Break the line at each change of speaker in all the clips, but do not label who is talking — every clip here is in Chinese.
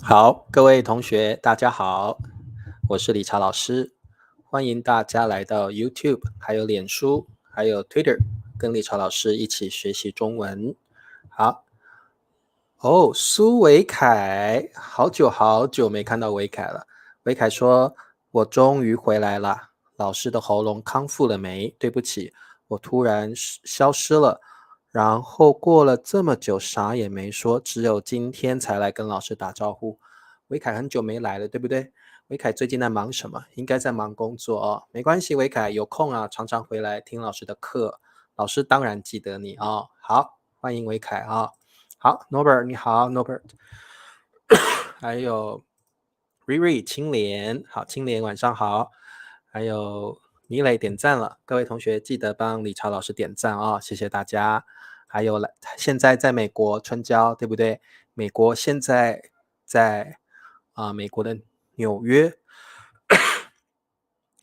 好，各位同学，大家好，我是理查老师，欢迎大家来到 YouTube，还有脸书，还有 Twitter，跟理查老师一起学习中文。好，苏维凯，好久好久没看到维凯了。维凯说：“我终于回来了，老师的喉咙康复了没？对不起，我突然消失了，然后过了这么久啥也没说，只有今天才来跟老师打招呼。维凯很久没来了，对不对？维凯最近在忙什么？应该在忙工作哦。没关系，维凯有空啊，常常回来听老师的课，老师当然记得你哦。好，欢迎维凯啊。好，Norbert 你好，Norbert，还有 Riri 青莲，好，青莲晚上好，还有米磊点赞了，各位同学记得帮理查老师点赞啊、谢谢大家。还有现在在美国春娇，对不对？美国现在在美国的纽约，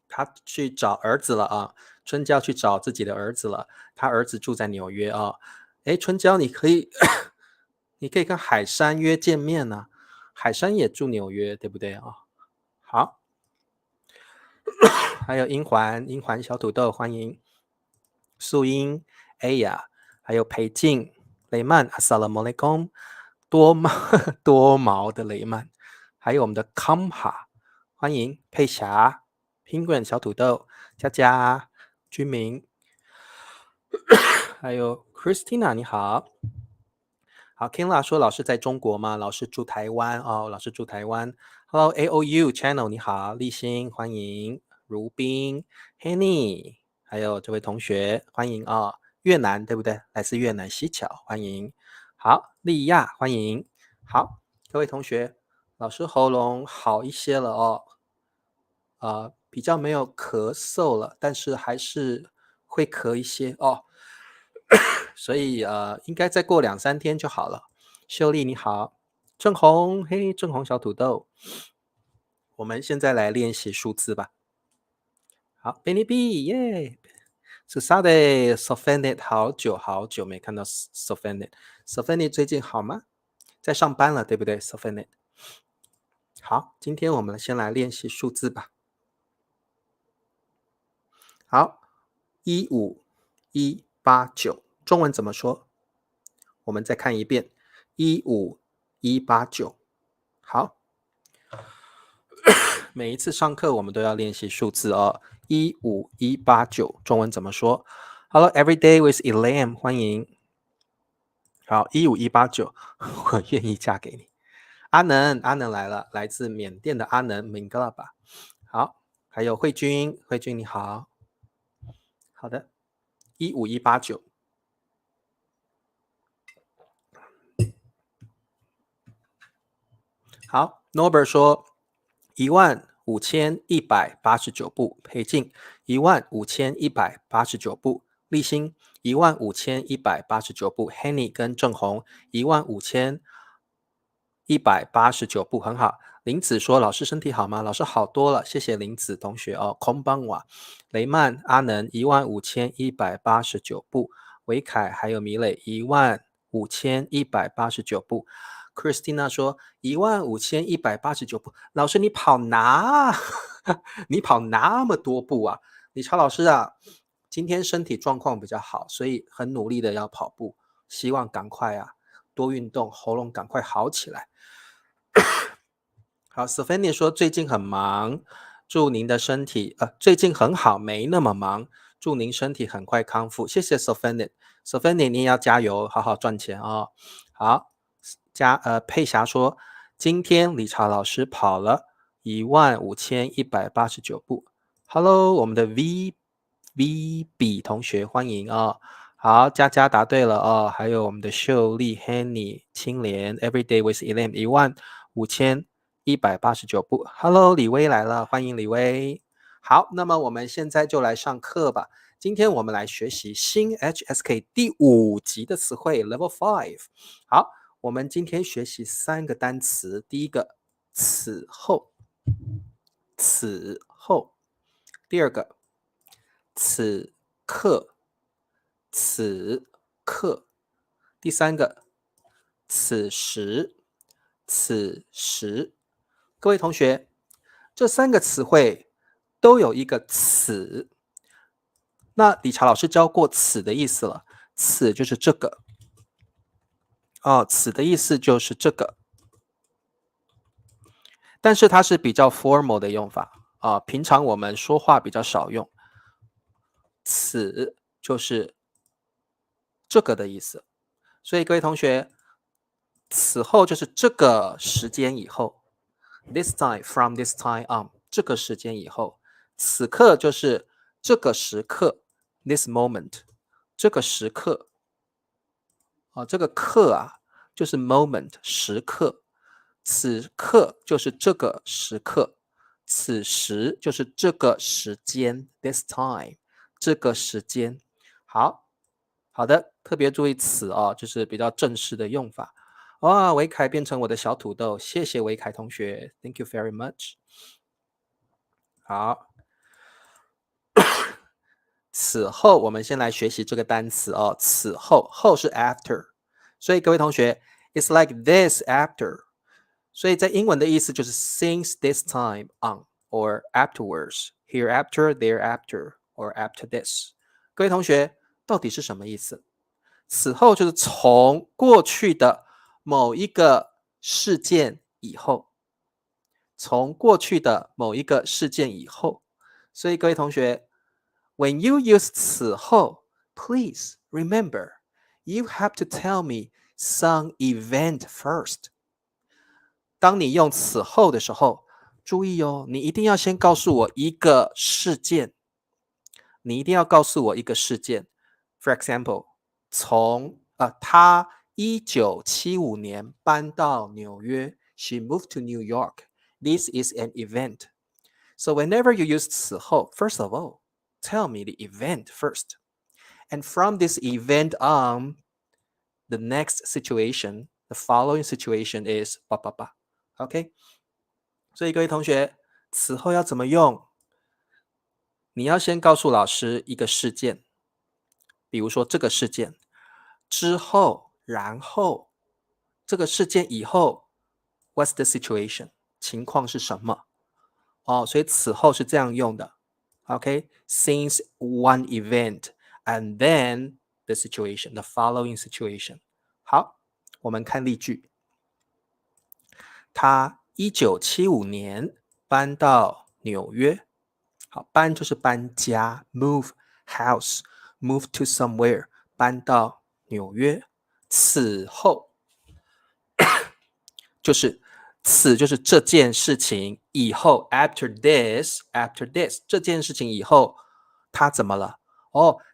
他去找儿子了啊，春娇去找自己的儿子了，他儿子住在纽约啊。诶，春娇你可以你可以跟海山约见面呢、海山也住纽约，对不对啊？好，还有英环小土豆，欢迎素英、哎呀，还有裴静、雷曼、阿萨拉莫雷公、多毛多毛的雷曼，还有我们的康哈，欢迎佩霞、Penguin 小土豆、佳佳、居民，还有 Christina，你好。好，Kingla 说老师在中国吗？老师住台湾哦，老师住台湾。Hello AOU Channel，你好，立新欢迎，如冰 Henny，还有这位同学欢迎哦，越南对不对？来自越南西巧欢迎。好，利亚欢迎。好，各位同学，老师喉咙好一些了哦，比较没有咳嗽了，但是还是会咳一些哦。所以应该再过2-3天就好了。秀丽你好，郑红，嘿，郑红小土豆，我们现在来练习数字吧。好，Benny B，耶 s u s a d e Sofenet，好久好久没看到 Sofenet，Sofenet 最近好吗？在上班了，对不对？Sofenet。好，今天我们先来练习数字吧。好，15189，中文怎么说？我们再看一遍15189。好，每一次上课我们都要练习数字哦。15189，中文怎么说 ？Hello, Everyday with Elaine，欢迎。好，15189，我愿意嫁给你。阿能，阿能来了，来自缅甸的阿能，明哥了吧？好，还有慧君，慧君你好。好的，15189。好，Norbert 说15189步，裴静15189步，立新15189步 ，Henny 跟郑红15189步，很好。林子说：“老师身体好吗？”老师好多了，谢谢林子同学哦。空邦瓦、雷曼、阿能15189步，维凯还有米磊15189步。Christina 说15189步，老师你跑哪？你跑那么多步啊？理查老师啊，今天身体状况比较好，所以很努力的要跑步，希望赶快啊多运动，喉咙赶快好起来。好 s o p h a n i 说最近很忙，祝您的身体最近很好，没那么忙，祝您身体很快康复。谢谢 s o p h a n i s o p h a n i 你也要加油，好好赚钱哦。好，佩霞说今天理查老师跑了15189步。Hello，我们的 VB 同学欢迎哦。好，佳佳答对了哦，还有我们的秀丽、Henny、青莲、Everyday with Elaine 15189步。Hello，李威来了，欢迎李威。好，那么我们现在就来上课吧。今天我们来学习新 HSK 第5集的词汇 Level 5。好，我们今天学习3个单词。第一个，此后，此后；第二个，此刻，此刻；第三个，此时，此时。各位同学，这三个词汇都有一个此。那理查老师教过此的意思了，此就是这个。此的意思就是这个。但是它是比较 formal 的用法平常我们说话比较少用。此就是这个的意思。所以各位同学，此后就是这个时间以后 ，this time from this time on， 这个时间以后，此刻就是这个时刻 ，this moment， 这个时刻这个刻就是 moment 时刻，此刻就是这个时刻，此时就是这个时间 ，this time， 这个时间。好的，特别注意此就是比较正式的用法。哇，维凯变成我的小土豆，谢谢维凯同学 ，Thank you very much。好，此后我们先来学习这个单词此后，后是 after， 所以各位同学 ，it's like this after， 所以在英文的意思就是 since this time on or afterwards, hereafter, thereafter, or after this。各位同学，到底是什么意思？此后就是从过去的某一个事件以后，从过去的某一个事件以后。所以各位同学 ，when you use 此后 ，please remember you have to tell me some event first。当你用此后的时候，注意你一定要先告诉我一个事件。你一定要告诉我一个事件。For example， 他1975年搬到纽约 ，She moved to New York. This is an event. So whenever you use 此后 first of all, tell me the event first. And from this event on, the next situation, the following situation is 吧吧吧。OK， 所以各位同学，此后要怎么用？你要先告诉老师一个事件，比如说这个事件之后，然后这个事件以后 ，What's the situation？ 情况是什么？所以此后是这样用的。OK，since one event and then the situation, the following situation。好，我们看例句。他1975年搬到纽约。好，搬就是搬家 ，move house, move to somewhere， 搬到纽约。此后就是此就是这件事情以后 ，after this 这件事情以后，他怎么了？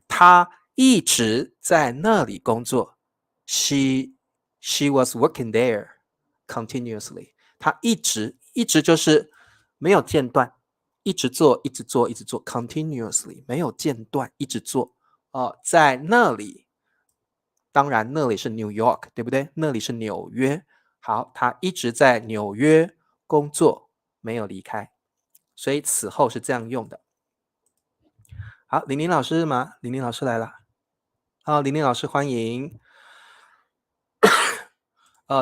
他一直在那里工作。She was working there continuously。他一直就是没有间断。一直做 continuously 没有间断，一直做在那里，当然那里是 New York， 对不对？那里是纽约。好，他一直在纽约工作，没有离开，所以此后是这样用的。好，玲玲老师吗？玲玲老师来了。好，玲玲老师欢迎。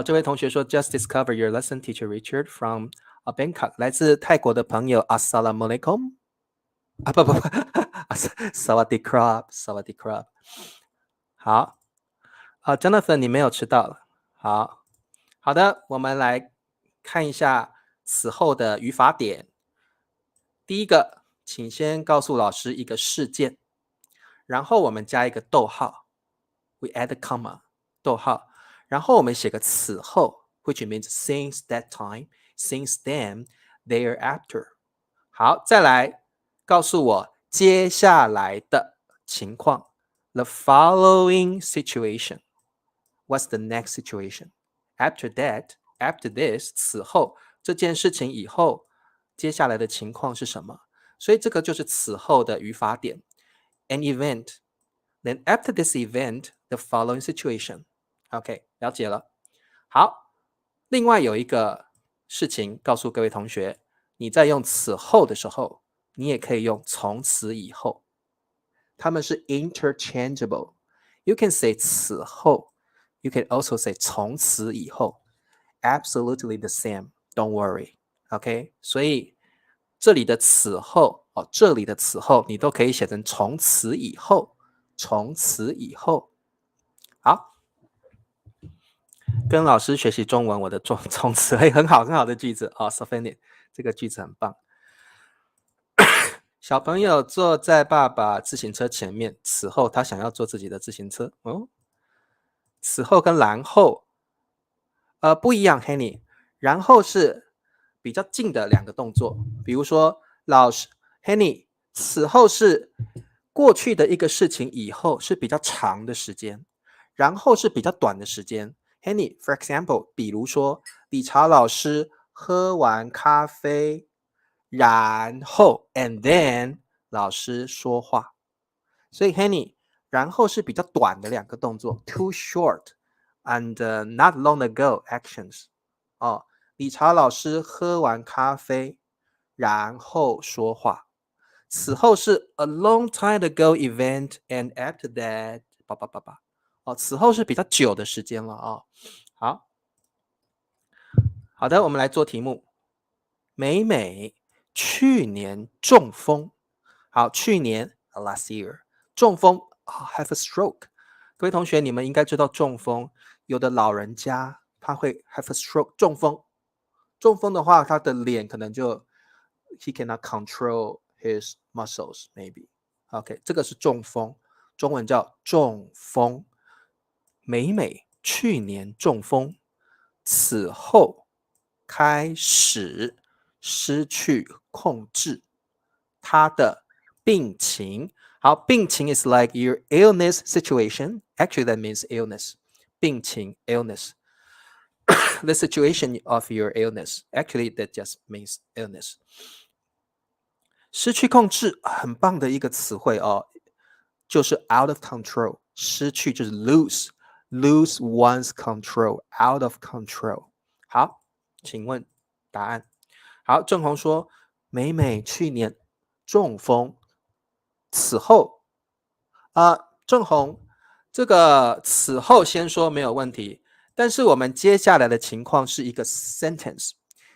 这位同学说 ，Just discover your lesson, teacher Richard from Bangkok， 来自泰国的朋友 ，Assalamualaikum。不，Sawadee Krab。好，Jonathan 你没有迟到了。好的，我们来看一下此后的语法点。第一个，请先告诉老师一个事件，然后我们加一个逗号 ，we add a comma， 逗号，然后我们写个此后 ，which means since that time, since then, thereafter。好，再来告诉我接下来的情况 ，the following situation。What's the next situation? After that, after this， 此后这件事情以后，接下来的情况是什么？所以这个就是此后的语法点。An event, then after this event, the following situation. OK， 了解了。好，另外有一个事情告诉各位同学，你在用此后的时候，你也可以用从此以后，它们是 interchangeable。You can say 此后。You can also say 从此以后 absolutely the same. Don't worry. OK， 所以这里的此后这里的此后你都可以写成从此以后，从此以后。好，跟老师学习中文，我的从词很好的句子Sophian 这个句子很棒。小朋友坐在爸爸自行车前面，此后他想要坐自己的自行车。此后跟然后不一样 Henny， 然后是比较近的两个动作，比如说老师 Henny， 此后是过去的一个事情以后是比较长的时间，然后是比较短的时间。Henny for example， 比如说理查老师喝完咖啡，然后 and then 老师说话，所以 Henny 然后是比较短的两个动作 too short and not long ago actions 理查老师喝完咖啡然后说话，此后是 a long time ago event and after that 此后是比较久的时间了好的，我们来做题目。美美去年中风，好，去年 last year 中风have a stroke。各位同学，你们应该知道中风，有的老人家他会 have a stroke 中风。中风的话，他的脸可能就 he cannot control his muscles maybe。OK， 这个是中风，中文叫中风。美美去年中风，此后开始失去控制他的病情。好，病情 is like your illness situation. Actually, that means illness. 病情 illness. The situation of your illness. Actually, that just means illness. 失去控制很棒的一个词汇就是 out of control。失去就是 lose one's control, out of control。好，请问答案。好，郑红说，美美去年中风，此后郑红，这个此后先说没有问题，但是我们接下来的情况是一个 sentence，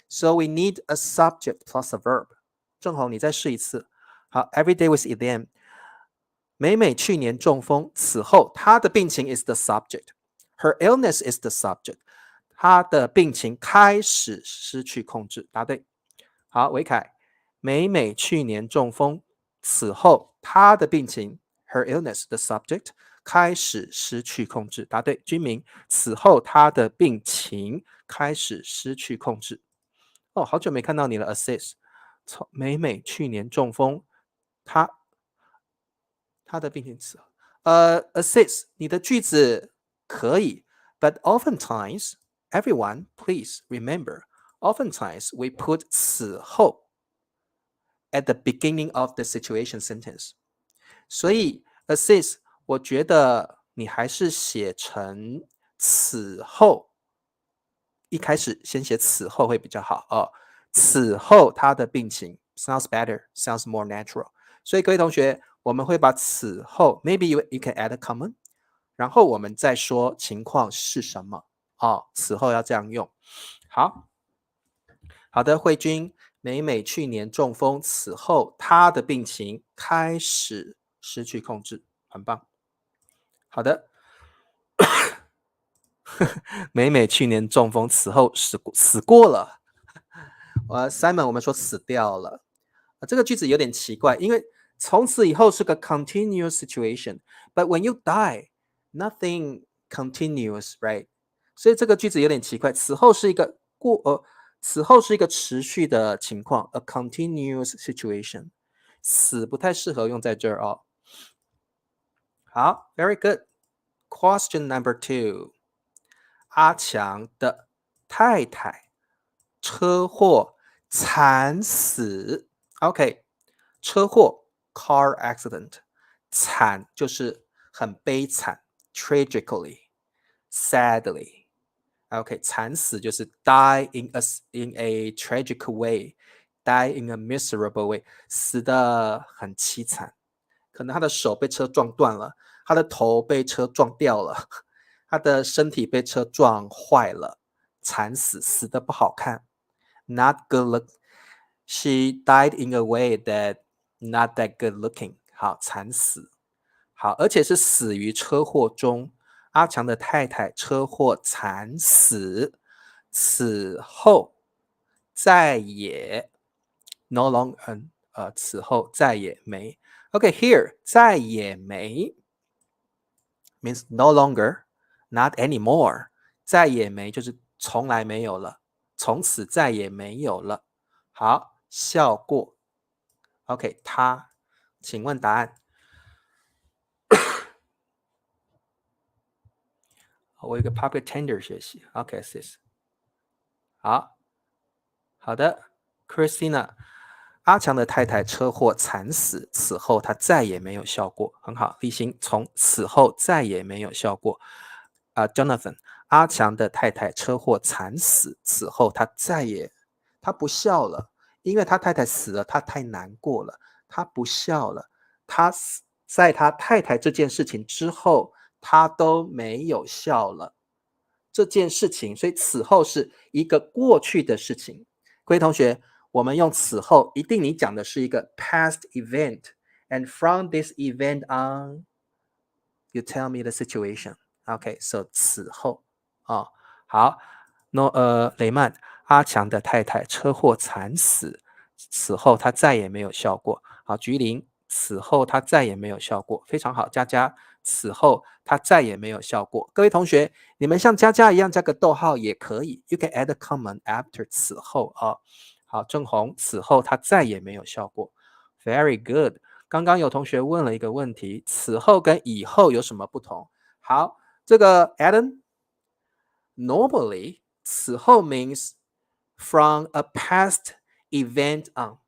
so we need a subject plus a verb。 郑红，你再试一次。好 ，every day with Elaine。 美美去年中风，此后她的病情 is the subject， her illness is the subject， 她的病情开始失去控制，答对。好，维凯，美美去年中风，此后她的病情 her illness the subject 开始失去控制，答对。君明，此后她的病情开始失去控制。好久没看到你了 assist。 美美去年中风，她的病情此后assist 你的句子可以 but oftentimes everyone please remember oftentimes we put 此后 at the beginning of the situation sentence。 所以 assist 我觉得你还是写成此后，一开始先写此后会比较好此后他的病情 sounds better, sounds more natural。 所以各位同学，我们会把此后 maybe you can add a comment， 然后我们再说情况是什么此后要这样用。好的，慧君，美美去年中风，此后她的病情开始失去控制，很棒。好的美美去年中风，此后死过了。Simon 我们说死掉了这个句子有点奇怪，因为从此以后是个 continuous situation, but when you die, nothing continuous, right? 所以这个句子有点奇怪，此后是一个持续的情况 a continuous situation， 死不太适合用在这儿好 very good. Question number 2， 阿强的太太车祸惨死。 OK， 车祸 car accident， 惨就是很悲惨 tragically, sadly。 OK， 惨死就是 die in a tragic way, die in a miserable way， 死得很凄惨，可能他的手被车撞断了，他的头被车撞掉了，他的身体被车撞坏了，惨死，死得不好看。Not good look. She died in a way that not that good looking. 好，惨死。好，而且是死于车祸中。阿强的太太车祸惨死，此后再也 no longer 此后再也没。Okay, here 再也没 means no longer, not anymore. 再也没就是从来没有了，从此再也没有了。好，笑过。OK， 他，请问答案？我有一个 public tender 学习。OK, sis。好的 ，Christina， 阿强的太太车祸惨死，此后他再也没有笑过。很好，立新从此后再也没有笑过。Jonathan， 阿强的太太车祸惨死，此后他不笑了，因为他太太死了，他太难过了，他不笑了。在他太太这件事情之后，他都没有笑了。这件事情，所以此后是一个过去的事情。各位同学，我们用此后，一定你讲的是一个 past event, and from this event on, you tell me the situation. Okay, so 此后好，雷曼，阿强的太太车祸惨死，此后他再也没有笑过。好，菊林，此后他再也没有笑过。非常好，佳佳，此后他再也没有笑过。各位同学，你们像佳佳一样加个逗号也可以。You can add a comment after 此后好，郑红，此后他再也没有笑过。Very good。刚刚有同学问了一个问题，此后跟以后有什么不同？好，这个 Adam，normally 此后 means from a past event on。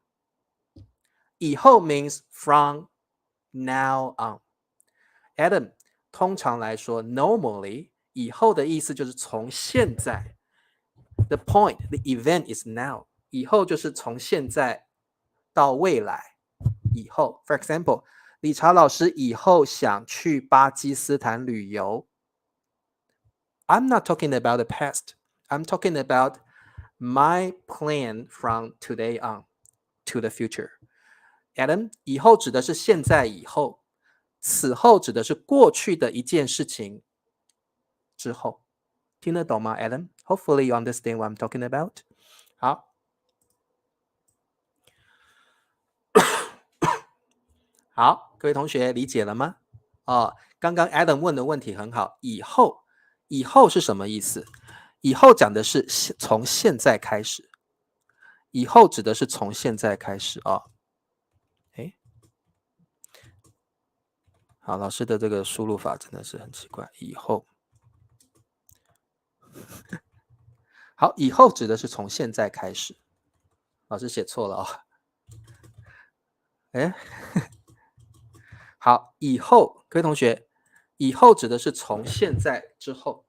以后 means from now on。 Adam， 通常来说 normally 以后的意思就是从现在。The point, the event is now。 以后就是从现在到未来。以后 For example， 理查老师以后想去巴基斯坦旅游。I'm not talking about the past. I'm talking about my plan from today on to the future. Adam， 以后指的是现在以后，此后指的是过去的一件事情之后。听得懂吗 Adam？ Hopefully you understand what I'm talking about. 好，好，各位同学理解了吗？刚刚 Adam 问的问题很好，以后是什么意思？以后讲的是从现在开始，以后指的是从现在开始好，老师的这个输入法真的是很奇怪。以后，好，以后指的是从现在开始。老师写错了好，以后，各位同学，以后指的是从现在之后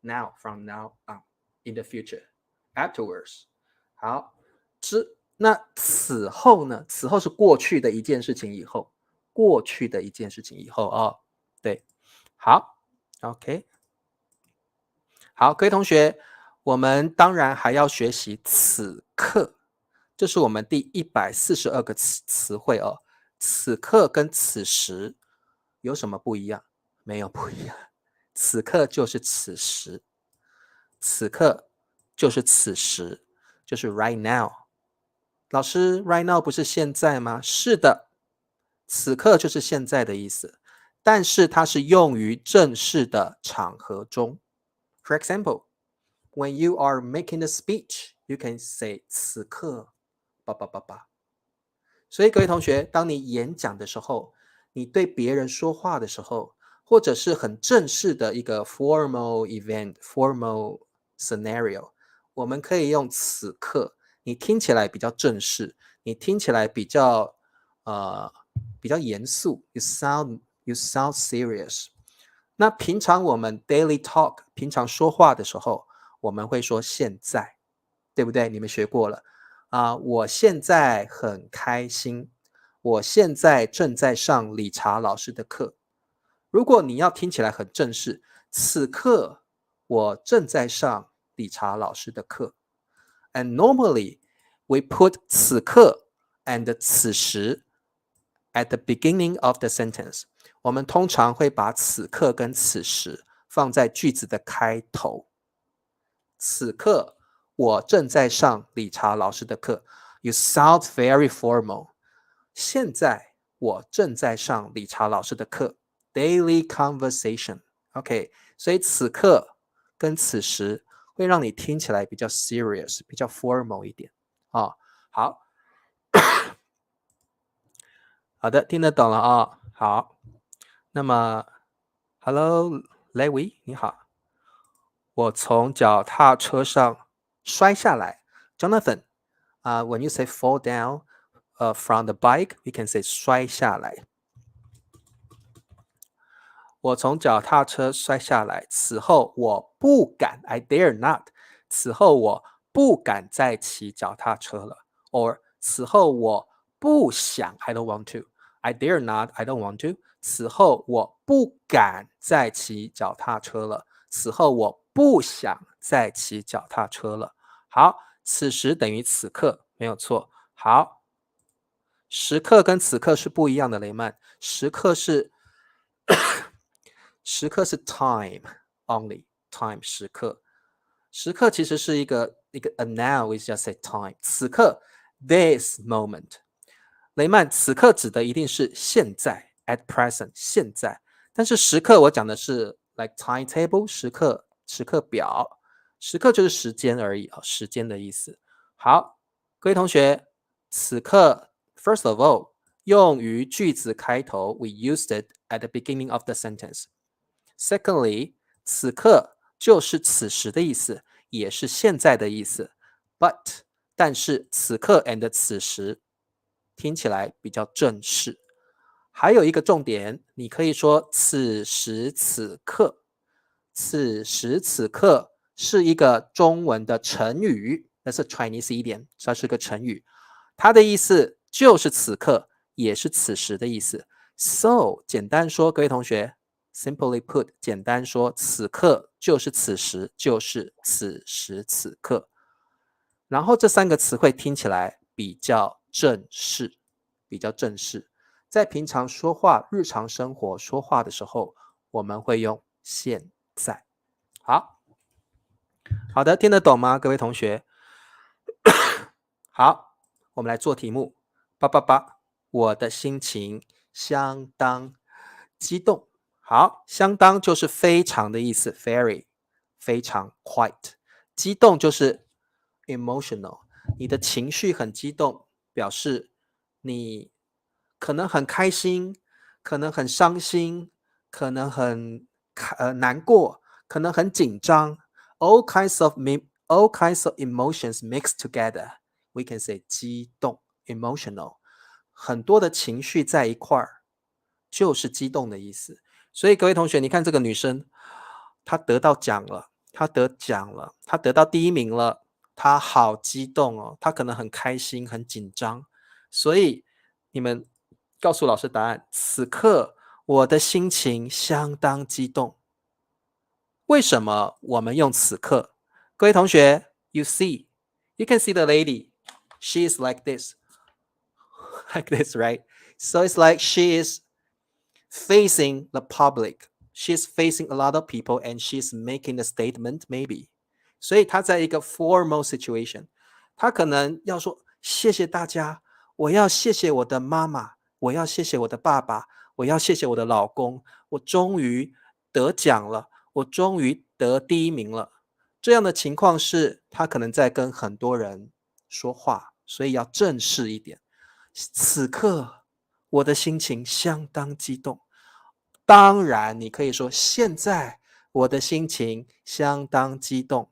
，now from now on in the future afterwards。好，那此后呢？此后是过去的一件事情以后，过去的一件事情以后对，好 ，OK。好，各位同学，我们当然还要学习此刻，这是我们第142个词汇此刻跟此时有什么不一样？没有不一样，此刻就是此时，此刻就是此时，就是 right now。老师 ，right now 不是现在吗？是的，此刻就是现在的意思，但是它是用于正式的场合中。For example，when you are making a speech, you can say 此刻所以各位同学，当你演讲的时候，你对别人说话的时候，或者是很正式的一个 formal event、formal scenario， 我们可以用此刻，你听起来比较正式，你听起来比较严肃 you sound serious。 那平常我们 daily talk 平常说话的时候，我们会说现在，对不对？你们学过了我现在很开心，我现在正在上理查老师的课。如果你要听起来很正式，此刻我正在上理查老师的课。And normally we put 此刻 and 此时 at the beginning of the sentence. 我们通常会把此刻跟此时放在句子的开头。此刻我正在上理查老师的课。You sound very formal. 现在我正在上理查老师的课。Daily conversation. OK, 所以此刻跟此时会让你听起来比较 serious, 比较 formal 一点。好好的，听得懂了啊。好，那么 Hello, Lewy, 你好。我从脚踏车上摔下来。Jonathan, when you say fall down from the bike, we can say 摔下来。我从脚踏车摔下来，此后我不敢 I dare not 此后我不敢再骑脚踏车了。Or 此后我不想 I don't want to I dare not I don't want to 此后我不敢再骑脚踏车了。此后我不想再骑脚踏车了。好，此时等于此刻，没有错。好，时刻跟此刻是不一样的，雷曼。时刻是时刻是 time only, time 时刻。时刻其实是一个 a noun, we just say time. 此刻 this moment. 雷曼，此刻指的一定是现在 at present 现在，但是时刻我讲的是 like timetable 时刻表，时刻就是时间而已，时间的意思。好，各位同学，此刻 first of all 用于句子开头 we used it at the beginning of the sentence. Secondly, 此刻就是此时的意思，也是现在的意思。But 但是此刻 and 此时听起来比较正式。还有一个重点，你可以说此时此刻。此时此刻是一个中文的成语，那是 Chinese idiom， 它是个成语，它的意思就是此刻，也是此时的意思。So 简单说，各位同学 simply put 简单说，此刻就是此时，就是此时此刻。然后这三个词汇听起来比较正式，比较正式。在平常说话、日常生活说话的时候，我们会用现在。好的，听得懂吗，各位同学？好，我们来做题目。888，我的心情相当激动。好，相当就是非常的意思 ，very 非常 quite。激动就是 emotional， 你的情绪很激动，表示你可能很开心，可能很伤心，可能很难过，可能很紧张。all kinds of emotions mixed together. We can say 激动 emotional， 很多的情绪在一块儿，就是激动的意思。所以各位同学，你看这个女生，她得到奖了，她得奖了，她得到第1名了，她好激动哦，她可能很开心很紧张。所以你们告诉老师答案，此刻我的心情相当激动。为什么我们用此刻？各位同学 you can see the lady, she is like this, right? So it's like she is facing the public, she's facing a lot of people and she's making a statement maybe. 所以她在一个 formal situation， 她可能要说谢谢大家，我要谢谢我的妈妈，我要谢谢我的爸爸，我要谢谢我的老公，我终于得奖了，我终于得第1名了。这样的情况是他可能在跟很多人说话，所以要正式一点。此刻我的心情相当激动。当然你可以说现在我的心情相当激动，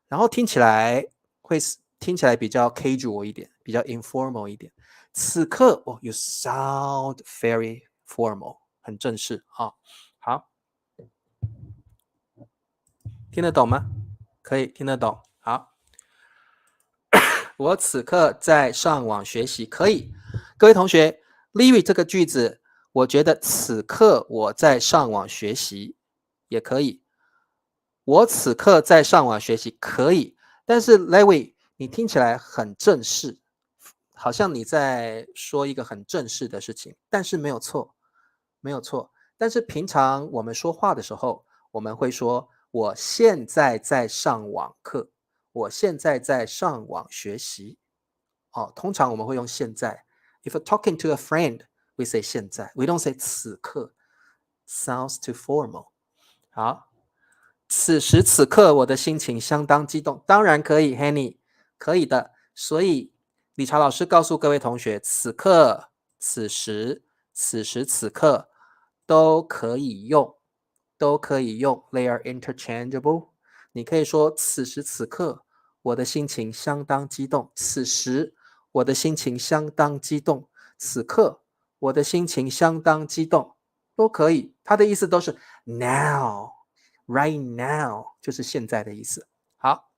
然后听起来比较 casual 一点，比较 informal 一点。此刻you sound very formal， 很正式啊。好，听得懂吗？可以听得懂。好，我此刻在上网学习，可以。各位同学 Livy 这个句子，我觉得此刻我在上网学习也可以。我此刻在上网学习，可以。但是 Larry， 你听起来很正式，好像你在说一个很正式的事情，但是没有错，没有错。但是平常我们说话的时候，我们会说我现在在上网课，我现在在上网学习。哦，通常我们会用现在。If you're talking to a friend, we say 现在 we don't say 此刻 sounds too formal。 好，此时此刻我的心情相当激动，当然可以 Henny， 可以的。所以理查老师告诉各位同学，此刻此时此时此刻都可以用，都可以用， they are interchangeable。 你可以说此时此刻我的心情相当激动，此时我的心情相当激动，此刻我的心情相当激动，都可以。它的意思都是 now right now， 就是现在的意思。好，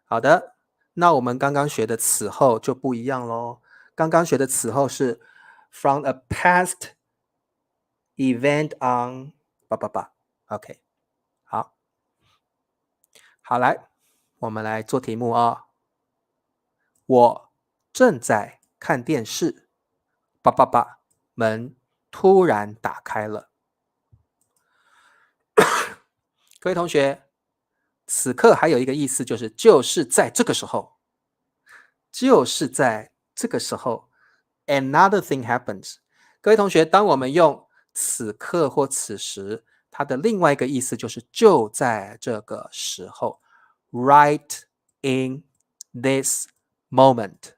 好的，那我们刚刚学的此后就不一样咯。刚刚学的此后是 from a past event on 叭叭叭 OK。 好，好，来我们来做题目啊。我正在看电视，叭叭叭，门突然打开了。各位同学，此刻还有一个意思，就是在这个时候，就是在这个时候 another thing happens。 各位同学，当我们用此刻或此时，它的另外一个意思就是就在这个时候， right in this moment，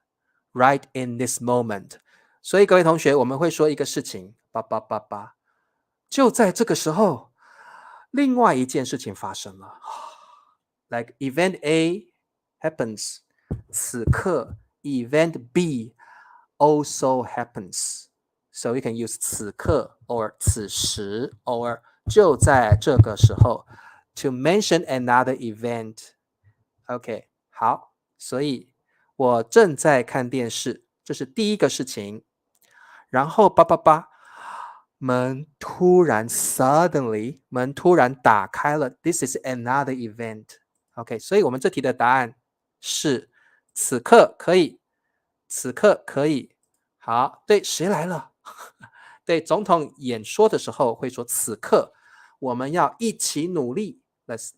right in this moment。 所以各位同学，我们会说一个事情叭叭叭叭，就在这个时候另外一件事情发生了。Like event A happens， 此刻 event B also happens。 So you can use 此刻 or 此时 or 就在这个时候 to mention another event。 OK， 好，所以我正在看电视，这是第一个事情。然后叭叭叭，门突然 suddenly 门突然打开了， This is another event。 OK， 所以我们这题的答案是此刻可以，此刻可以。好，对，谁来了？对，总统演说的时候会说此刻我们要一起努力， let's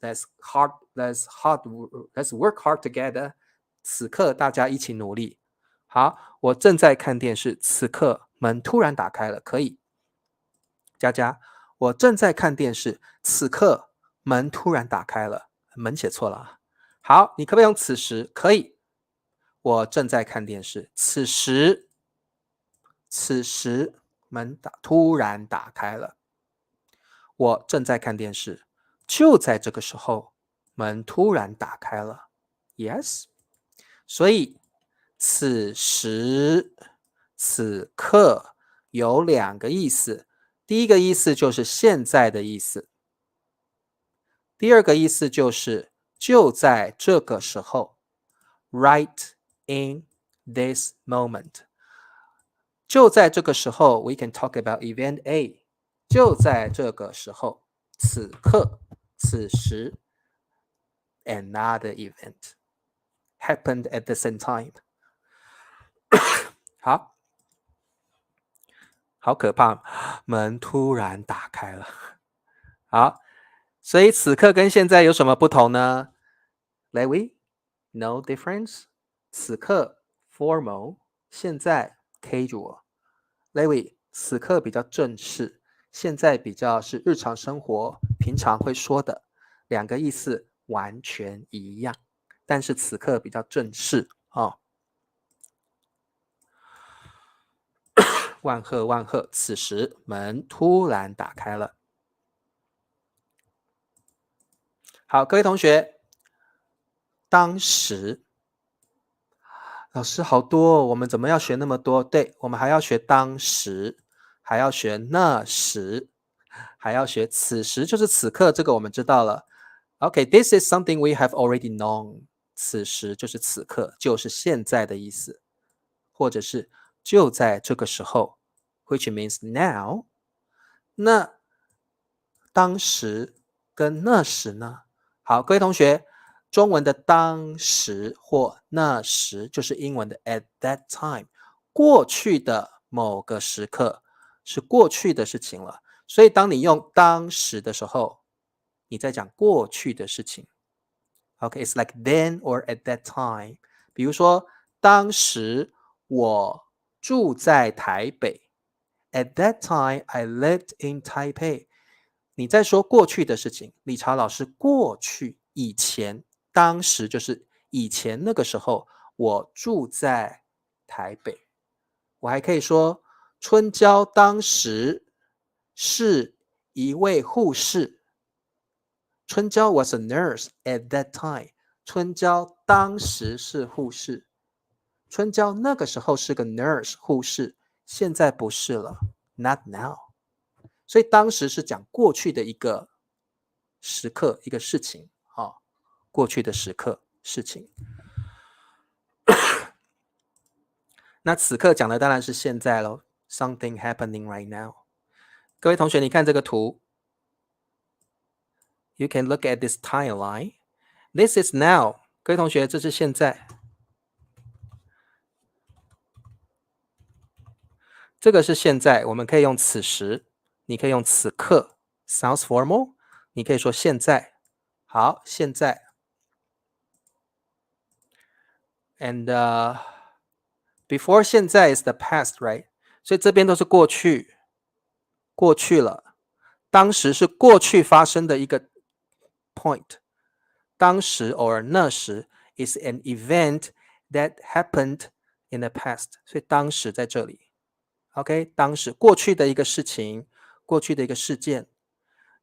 work hard together。 此刻大家一起努力。好，我正在看电视，此刻门突然打开了，可以。佳佳，我正在看电视，此刻门突然打开了，门写错了。好，你可不可以用此时？可以。我正在看电视，此时门突然打开了。我正在看电视，就在这个时候门突然打开了。 Yes。 所以此时此刻有两个意思，第一个意思就是现在的意思，第二个意思就是就在这个时候 right in this moment。 就在这个时候 we can talk about event A， 就在这个时候，此刻此时 another event happened at the same time。 好，好可怕，门突然打开了。好，所以此刻跟现在有什么不同呢？ Larry No difference。 此刻 formal， 现在 casual。 Larry 此刻比较正式，现在比较是日常生活平常会说的，两个意思完全一样，但是此刻比较正式哦。万贺万贺，此时门突然打开了。好，各位同学，当时老师好多哦，我们怎么要学那么多？对，我们还要学当时，还要学那时，还要学此时，就是此刻，这个我们知道了。OK，this is something we have already known。 此时就是此刻，就是现在的意思，或者是就在这个时候 which means now。 那当时跟那时呢？好，各位同学，中文的当时或那时就是英文的 at that time， 过去的某个时刻是过去的事情了。所以当你用当时的时候，你在讲过去的事情。Okay, it's like then or at that time. 比如说，当时我住在台北。At that time, I lived in Taipei. 你在说过去的事情，理查老师过去以前，当时就是以前那个时候，我住在台北。我还可以说，春娇当时是一位护士。春娇 was a nurse at that time. 春娇当时是护士。春娇那个时候是个 nurse 护士，现在不是了 ，not now。所以当时是讲过去的一个时刻，一个事情，过去的时刻事情。那此刻讲的当然是现在咯 ，something happening right now。各位同学，你看这个图 ，you can look at this timeline. This is now。各位同学，这是现在。这个是现在，我们可以用此时，你可以用此刻 ，sounds formal。你可以说现在，好，现在。And before 现在 is the past, right？ 所以这边都是过去，过去了。当时是过去发生的一个 point。当时 or 那时 is an event that happened in the past。所以当时在这里。OK， 当时过去的一个事情，过去的一个事件。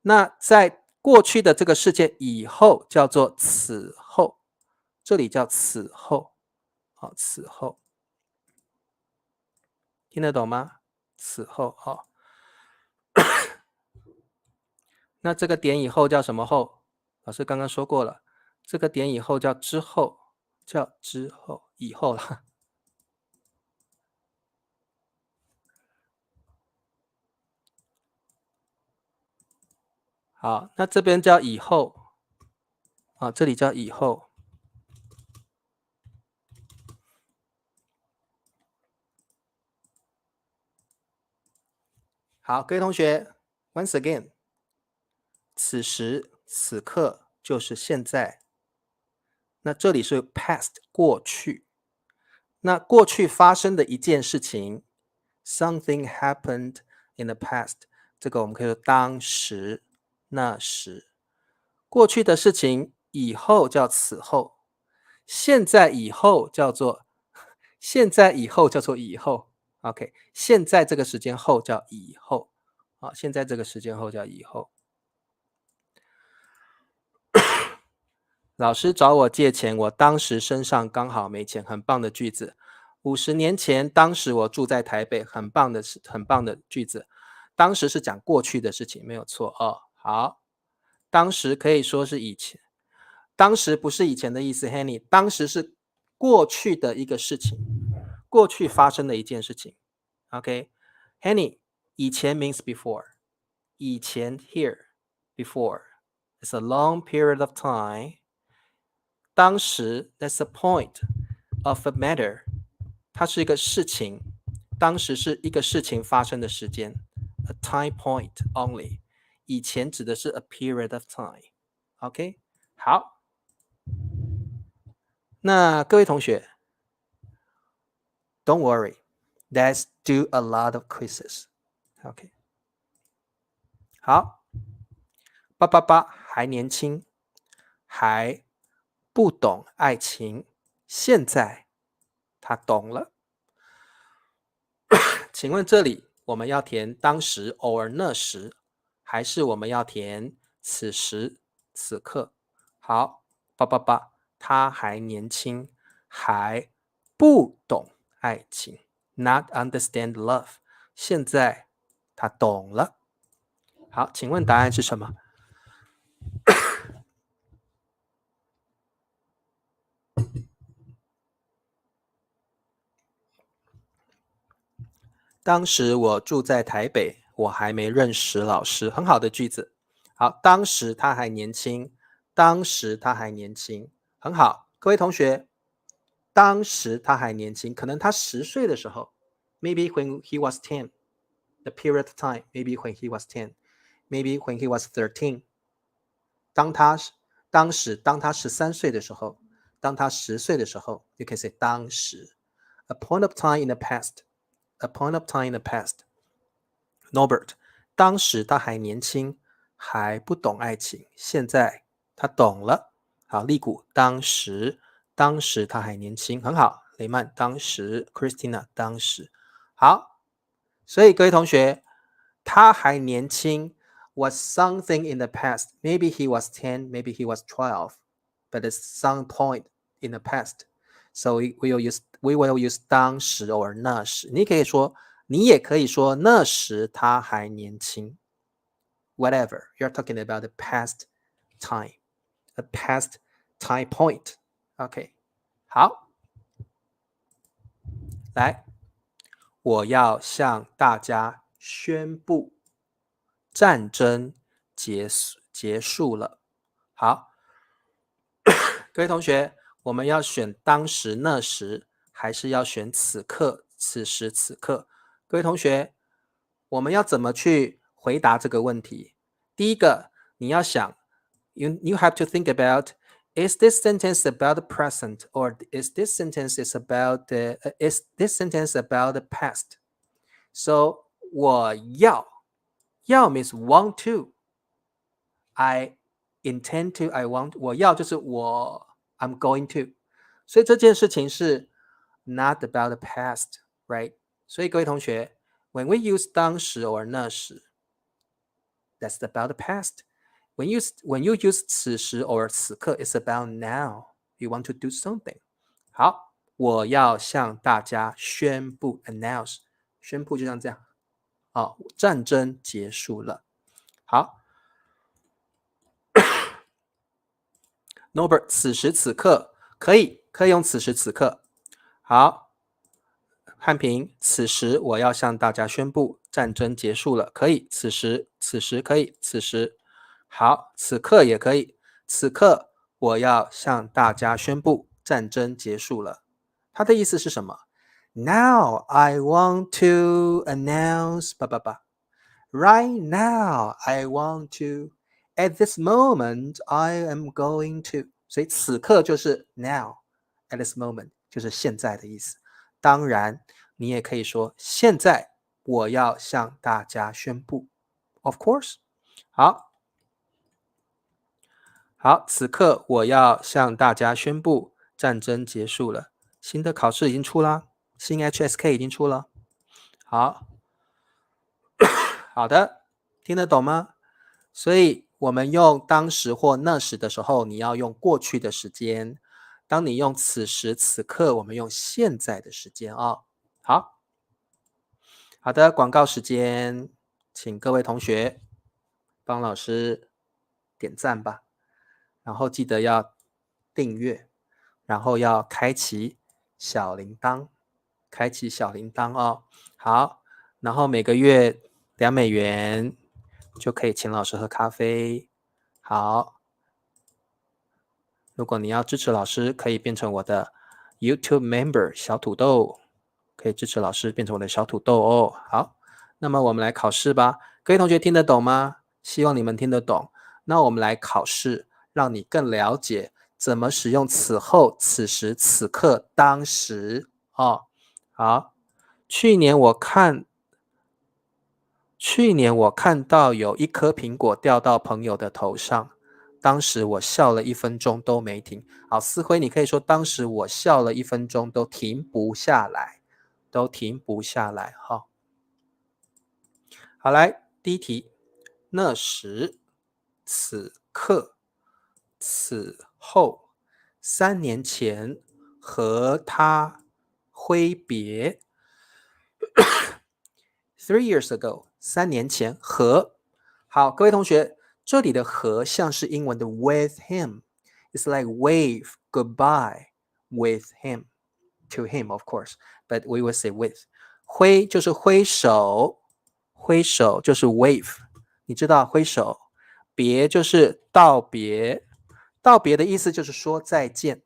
那在过去的这个事件以后叫做此后，这里叫此后。好，此后。听得懂吗？此后，那这个点以后叫什么后？老师刚刚说过了，这个点以后叫之后，叫之后，以后了。好，那这边叫以后，这里叫以后。好，各位同学 ，once again， 此时此刻就是现在。那这里是 past 过去。那过去发生的一件事情 ，something happened in the past， 这个我们可以说当时、那时。过去的事情以后叫此后，现在以后叫做现在以后叫做以后。OK， 现在这个时间后叫以后。好，现在这个时间后叫以后。老师找我借钱，我当时身上刚好没钱，很棒的句子。50年前，当时我住在台北，很棒的句子。当时是讲过去的事情，没有错哦。好，当时可以说是以前，当时不是以前的意思 ，Henny， 当时是过去的一个事情，过去发生的一件事情。OK，Henny， 以前 means before， 以前 here before it's a long period of time。当时 that's the point of a matter， 它是一个事情，当时是一个事情发生的时间 ，a time point only。以前指的是 a period of time。OK， 好，那各位同学 ，Don't worry， let's do a lot of quizzes。OK， 好，888还年轻，还不懂爱情，现在他懂了。请问这里我们要填当时 or 那时，还是我们要填此时此刻？好，888，他还年轻，还不懂爱情 ，not understand love。现在他懂了。好，请问答案是什么？当时我住在台北，我还没认识老师。很好的句子。好，当时他还年轻，当时他还年轻，很好。各位同学，当时他还年轻，可能他10岁的时候 ，maybe when he was 10, the period of time, maybe when he was 10, maybe when he was 13. 当他13岁的时候，当他10岁的时候 ，you can say 当时。A point of time in the past, a point of time in the past. Norbert, 当时他还年轻，还不懂爱情，现在他懂了。好，利古，当时他还年轻，很好。雷曼，当时 Christina 当时好。所以各位同学，他还年轻 was something in the past. Maybe he was 10, maybe he was 12, but it's some point in the past. So we will use 当时 or 那时。你也可以说那时他还年轻。Whatever, you're talking about the past time, a past time point. OK, 好，来，我要向大家宣布，战争结束了。好，各位同学，我们要选当时那时，还是要选此刻此时此刻？各位同学，我们要怎么去回答这个问题？第一个，你要想 you have to think about is this sentence about the present or is this sentence about the past? So 我要 means want to. I intend to, I want, 我要就是I'm going to. 所以这件事情是 not about the past, right? 所以各位同学 when we use 当时 or 那时 that's about the past. When you use 此时 or 此刻 it's about now. You want to do something. 好，我要向大家宣布 announce. 宣布就像这样。好，战争结束了。好，Norbert， 此时此刻可以用此时此刻。好，汉平，此时我要向大家宣布战争结束了，可以，此时可以，此时。好，此刻也可以，此刻我要向大家宣布战争结束了。它的意思是什么？ Now I want to announce Right now I want to. At this moment I am going to. 所以此刻就是 now. At this moment 就是现在的意思。当然你也可以说现在我要向大家宣布。Of course. 好，此刻我要向大家宣布战争结束了。新的考试已经出了，新 HSK 已经出了。好的，听得懂吗？所以我们用当时或那时的时候，你要用过去的时间。当你用此时此刻，我们用现在的时间好的，广告时间，请各位同学帮老师点赞吧，然后记得要订阅，然后要开启小铃铛，好，然后每个月$2就可以请老师喝咖啡。好，如果你要支持老师，可以变成我的 YouTube member 小土豆，可以支持老师变成我的小土豆哦。好，那么我们来考试吧。各位同学听得懂吗？希望你们听得懂。那我们来考试，让你更了解怎么使用此后、此时、此刻、当时好，去年我看到有一颗苹果掉到朋友的头上，当时我笑了1分钟都没停。好，思辉，你可以说当时我笑了1分钟都停不下来，好，来，第一题，那时、此刻、此后、3年前和他挥别。3 years ago, 3年前和。好，各位同学，这里的和像是英文的 with him. It's like wave goodbye with him. To him, of course, but we will say with. 挥就是挥手就是 wave. 你知道挥手别就是道别，道别的意思就是说再见，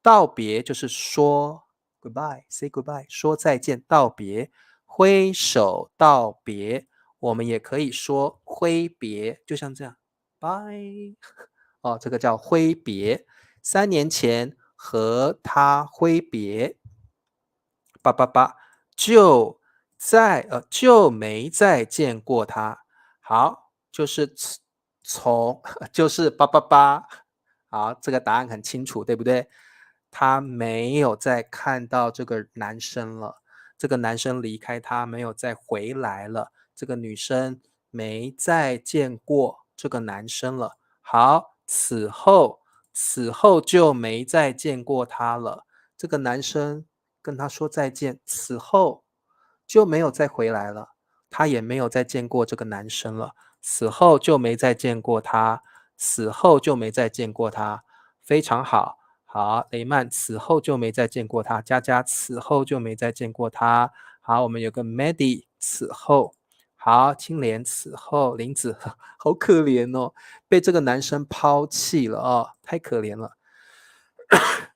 道别就是说 goodbye，say goodbye， 说再见，道别，挥手道别，我们也可以说挥别，就像这样 bye 哦，这个叫挥别。3年前和他挥别，叭叭叭，就没再见过他。好，就是从就是叭叭叭。好，这个答案很清楚，对不对？他没有再看到这个男生了，这个男生离开他，没有再回来了。这个女生没再见过这个男生了。好，此后就没再见过他了。这个男生跟他说再见，此后就没有再回来了，他也没有再见过这个男生了，此后就没再见过他，此后就没再见过他，非常好。好，雷曼此后就没再见过他，佳佳此后就没再见过他。好，我们有个 Maddie 此后，好，青莲此后，林子好可怜哦，被这个男生抛弃了哦，太可怜了。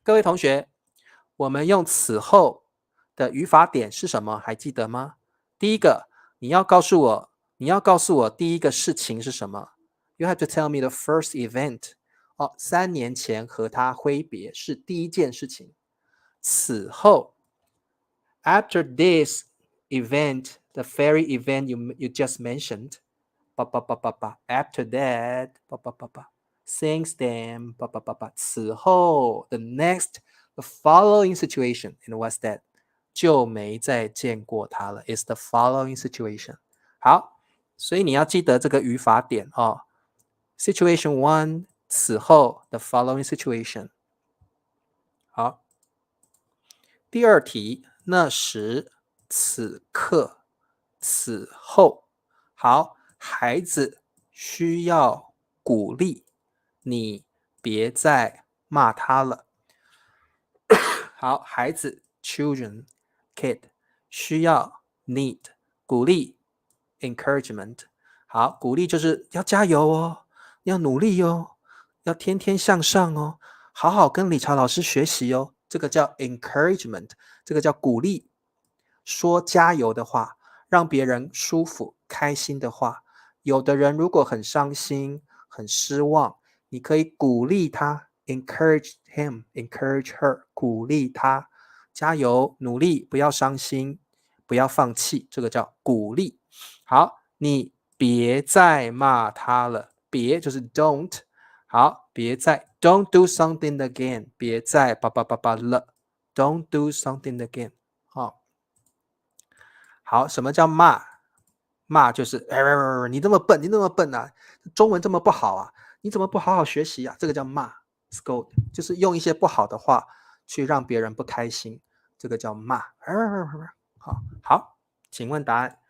各位同学，我们用此后的语法点是什么？还记得吗？第一个，你要告诉我第一个事情是什么 ？You have to tell me the first event。哦，3年前和他挥别是第一件事情。此后 ，after this event, the very event you just mentioned，after that，since then，此后 the next the following situation and what's that 就没再见过他了 is the following situation。 好，所以你要记得这个语法点哦。situation one 此后 the following situation。 好，第二题，那时此刻此后。好，孩子需要鼓励，你别再骂他了。好，孩子 children kid 需要 need 鼓励 encouragement。 好，鼓励就是要加油哦，要努力哦，要天天向上哦，好好跟理查老师学习哦，这个叫 encouragement， 这个叫鼓励，说加油的话，让别人舒服开心的话。有的人如果很伤心很失望，你可以鼓励他 encourage him encourage her， 鼓励他加油努力，不要伤心，不要放弃，这个叫鼓励。好，你别再骂他了，别就是 don't。 好，别再 don't do something again， 别再了 don't do something again。 好，好，什么叫骂？骂就是你这么笨，你那么笨啊，中文这么不好啊，你怎么不好好学习啊？这个叫骂 scold， 就是用一些不好的话去让别人不开心，这个叫骂。好，请问答案。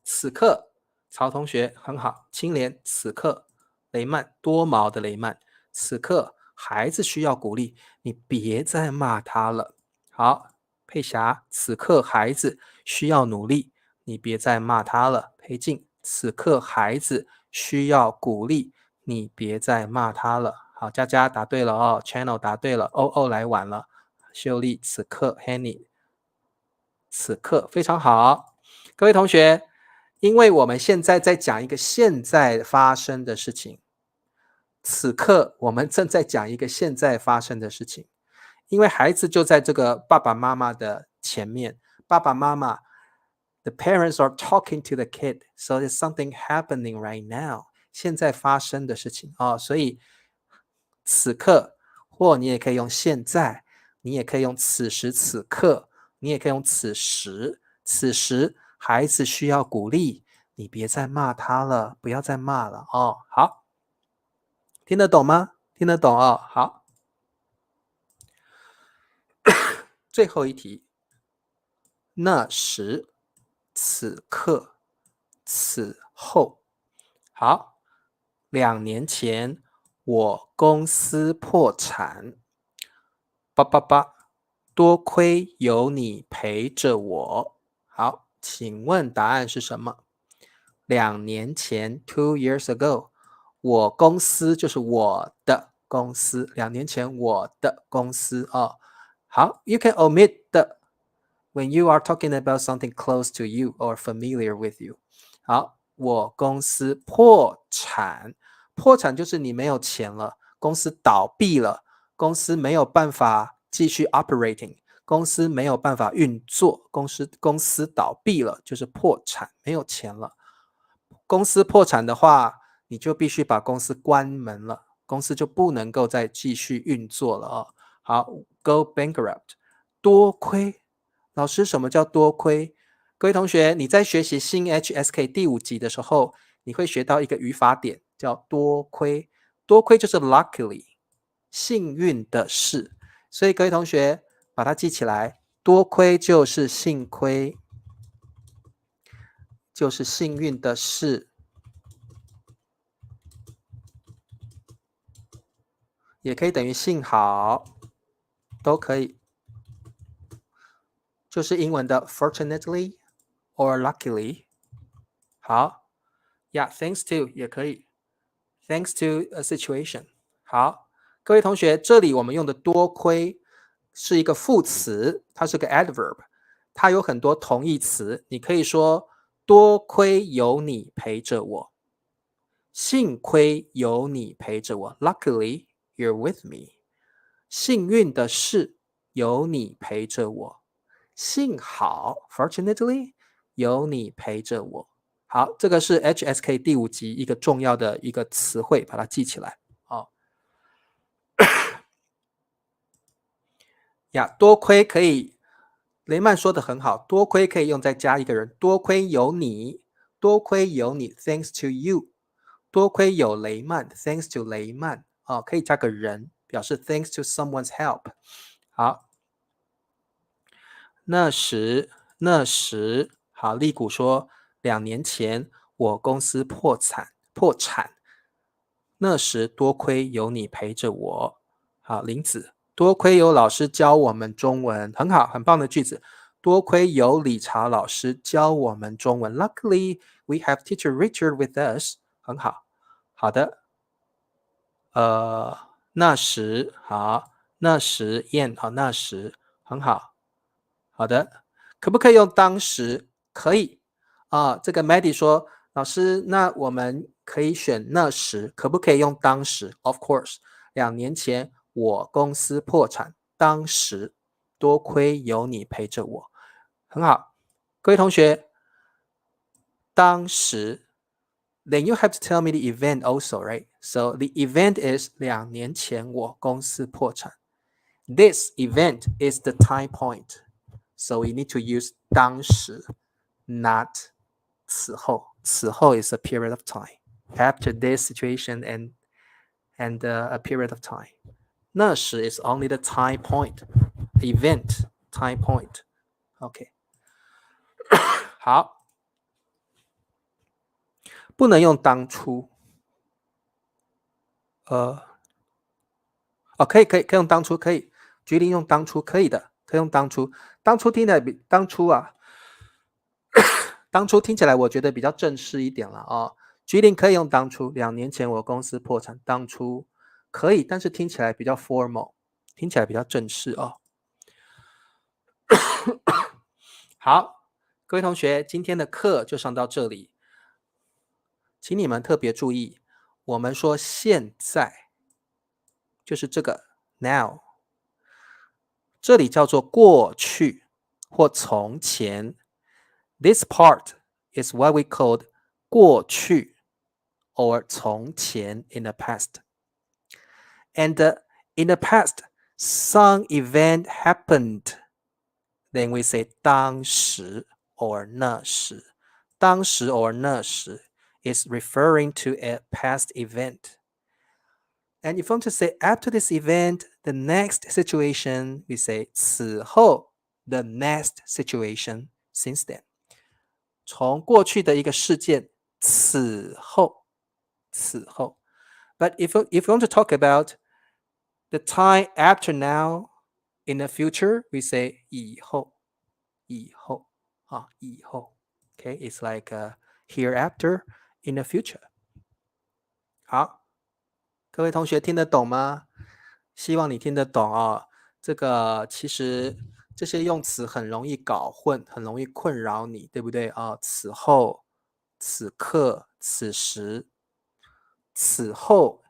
此刻，曹同学很好，青莲此刻，雷曼多毛的雷曼，此刻孩子需要鼓励，你别再骂他了。好，佩霞此刻孩子需要努力，你别再骂他了。裴静此刻孩子需要鼓励，你别再骂他了。好，佳佳答对了哦 ，Channel 答对了，欧来晚了，秀丽此刻 Henny 此刻非常好。各位同学，因为我们现在在讲一个现在发生的事情，此刻我们正在讲一个现在发生的事情，因为孩子就在这个爸爸妈妈的前面，爸爸妈妈 the parents are talking to the kid, so there's something happening right now， 现在发生的事情哦，所以此刻，或你也可以用现在，你也可以用此时此刻，你也可以用此时。此时孩子需要鼓励，你别再骂他了，不要再骂了哦。好，听得懂吗？听得懂哦。好，最后一题，那时此刻此后。好，2年前我公司破产，多亏有你陪着我。好，请问答案是什么？ 2年前 2 years ago， 我公司就是我的公司，2年前我的公司哦。好 ，you can omit 的 when you are talking about something close to you or familiar with you。好，我公司破产，破产就是你没有钱了，公司倒闭了，公司没有办法继续 operating， 公司没有办法运作，公司倒闭了就是破产，没有钱了。公司破产的话，你就必须把公司关门了，公司就不能够再继续运作了哦。好 ，go bankrupt， 多亏。老师，什么叫多亏？各位同学，你在学习新 HSK 第5集的时候，你会学到一个语法点，叫多亏。多亏就是 luckily， 幸运的是。所以各位同学把它记起来，多亏就是幸亏，就是幸运的事，也可以等于幸好，都可以。就是英文的 fortunately or luckily。好 ，Yeah, thanks to 也可以 ，thanks to a situation。好，各位同学，这里我们用的多亏是一个副词，它是个 adverb， 它有很多同义词。你可以说多亏有你陪着我，幸亏有你陪着我 ，Luckily you're with me。幸运的是有你陪着我，幸好 fortunately 有你陪着我。好，这个是 HSK 第5集一个重要的一个词汇，把它记起来。好呀，多亏可以，雷曼说的很好，多亏可以用再加一个人，多亏有你，多亏有你 ，thanks to you。多亏有雷曼 ，thanks to 雷曼。哦，可以加个人，表示 thanks to someone's help。好，那时，好，利古说2年前我公司破产，那时多亏有你陪着我。好，林子，多亏有老师教我们中文，很好，很棒的句子。多亏有理查老师教我们中文 ，Luckily we have teacher Richard with us。很好，好的。那时好，那时燕好，那时很好，好的，可不可以用当时？可以啊。这个 Maddie 说，老师，那我们可以选那时，可不可以用当时 ？Of course， 2年前我公司破产，当时多亏有你陪着我，很好。各位同学，当时。Then you have to tell me the event also, right? So the event is 2年前我公司破产。This event is the time point. So we need to use 当时 not 此后。此后 is a period of time. After this situation and a period of time. 那时 is only the time point. Event, time point. OK. 好，不能用当初。可以用当初，可以。决定用当初，可以的，可以用当初。当初听起来比当初啊，当初听起来我觉得比较正式一点了啊。决定可以用当初，2年前我公司破产，当初可以，但是听起来比较 formal， 听起来比较正式哦。好，各位同学，今天的课就上到这里，请你们特别注意，我们说现在就是这个 now。这里叫做过去或从前。This part is what we called 过去 or 从前 in the past. And in the past, some event happened. Then we say 当时 or 那时。当时 or 那时 is referring to a past event. And if you want to say after this event, the next situation, we say 此后 the next situation since then. 从过去的一个事件此后。But if you want to talk about the time after now, in the future, we say 以后。以后。Okay, it's like hereafter, in the future。 好，各位同学听得懂吗？希望你听得懂哦。这个其实这些用词很容易搞混，很容易困扰你，对不对啊？此后、此刻、此时、此后、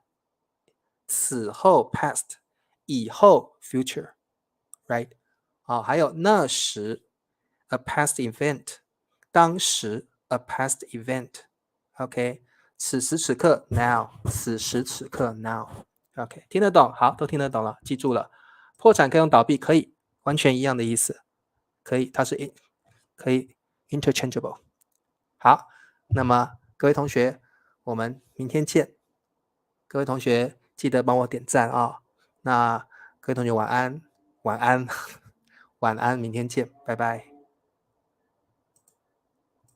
past， 以后 future，right？ 还有那时 a past event， 当时 a past event，OK？ 此时此刻 now， 此时此刻 now，OK？ 听得懂？好，都听得懂了，记住了。破产跟倒闭可以完全一样的意思，可以，它是可以 interchangeable。 好，那么各位同学，我们明天见。各位同学记得帮我点赞啊。那各位同学晚安，晚安，晚安，明天见，拜拜。